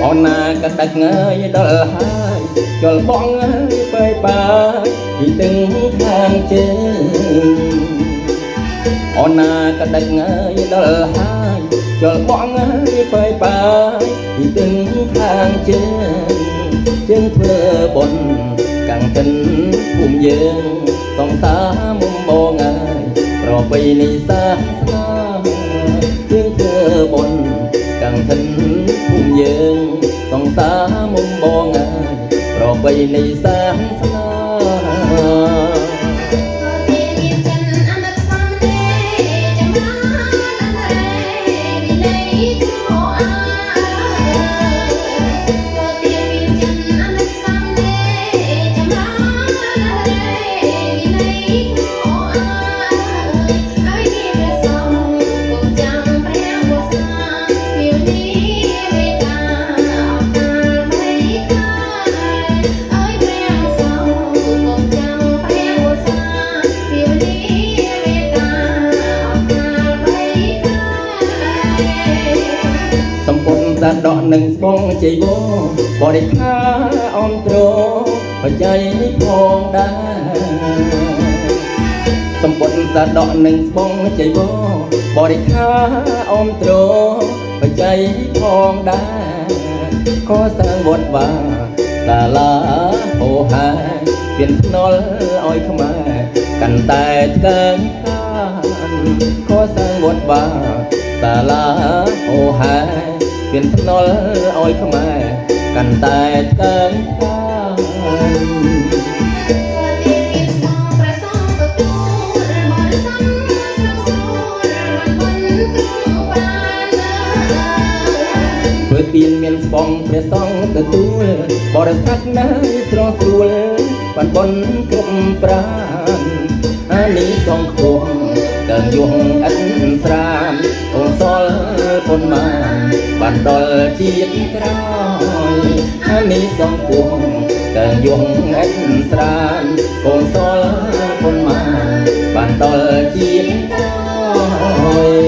អូនណាក៏ដឹកងើយដល់ហើយជល់បងអើយបែកបាយពីទាំងខាងជើងអូនណាក៏ដឹកងើយដល់ហើយជល់បងអើយបែកបាយពីទាំងខាងជើងយើងធ្វើបុណ្យកាំងកិនភូមិយើងសងសាមុំបងអើយប្រពៃណីសាសនាយើងធ្វើបុណ្យកាំងកិនភូមិយើងសងសាមុំបងអើយប្រពៃណីសាសនាសម្ពុនសាដកនឹងស្បងជ័យវបរិខាអមត្របច្ច័យផងដែរសម្ពុនសាដកនឹងស្បងជ័យវបរិខាអមត្របច្ច័យផងដែរខសាងវត្តបាសាលាហោហាពៀនភ្នល់ឲ្យខ្មែរកាន់តែថ្កើងកានខសាងវត្តបាសាលាហោហាពៀនភ្នល់ឲ្យខ្មែរកាន់តែថ្កើងកានធ្វើទានមានស្បងព្រះសង្ឃទទួលបរិស័ទណាយស្រស់ស្រួលបានបុណ្យគ្រប់ប្រាណអានេះសងខ្ពស់កើងយងអិនស្រានអូនសល់ពុនបានដល់ជាតិក្រោយអានេះសងខ្ពស់កើងយងអិនស្រានអូនសល់ពុនបានដល់ជាតិក្រោយ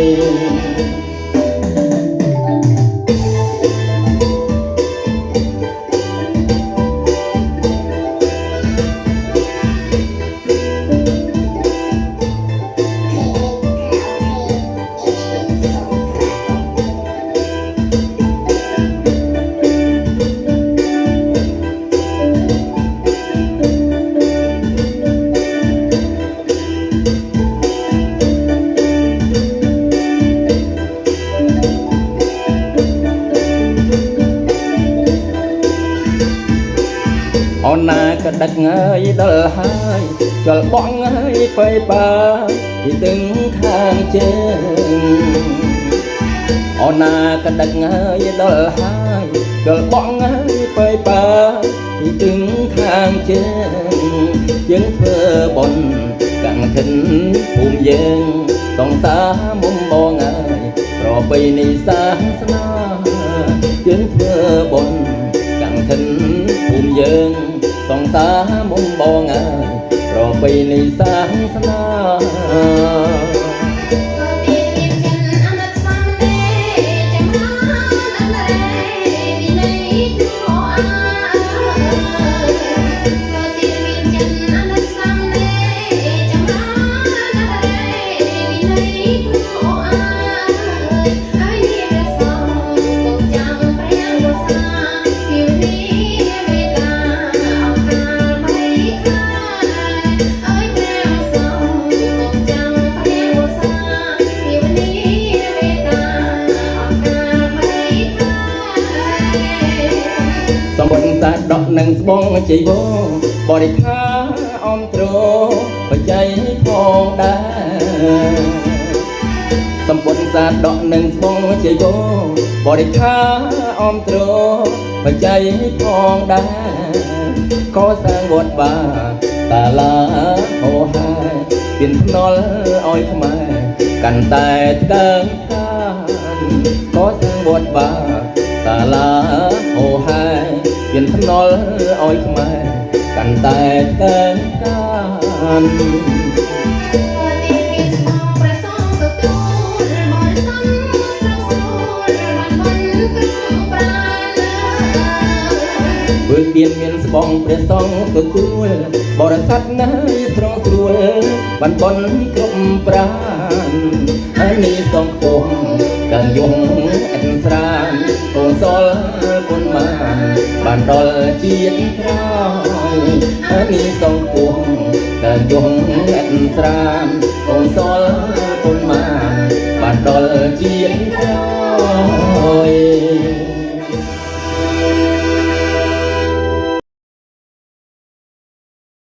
អូនណាក៏ដឹកងើយដល់ហើយជល់បងអើយបែកបាយពីទាំងខាងជើងអូនណាក៏ដឹកងើយដល់ហើយជល់បងអើយបែកបាយពីទាំងខាងជើងយើងធ្វើបុណ្យកាំងធិនភូមិយើងសងសាមុំបងអើយប្រពៃណីសាសនាយើងធ្វើបុណ្យកាំងធិនភូមិយើងសងសាមុំបងអើយប្រពៃណីសាសនាសម្ពុនសាដកនឹងស្បងជ័យវបរិខាអមត្របច្ច័យផងដែរសម្ពុនសាដកនឹងស្បងជ័យវបរិខាអមត្របច្ច័យផងដែរខសាងវត្តបាសាលាហោហាពៀនភ្នល់ឲ្យខ្មែរកាន់តែថ្កើងកានខសាងវត្តបាសាលាហោហាពៀនភ្នល់ឲ្យខ្មែរកាន់តែថ្កើងកាន Hãy subscribe cho kênh Ghiền Mì Gõ để không bỏ lỡ ទានមានស្បងព្រះសង្ឃទទួលបរិស័ទណាយស្រងស្រួលបានបនគ្រប់ប្រានហើយនេះសងពងកាំងយងអិនស្រានពងសល់ពុនបានដល់ជាតិក្រោយហើយនេះសងពងកាំងយងអិនស្រានពងសល់ពុនបានដល់ជាតិក្រោយ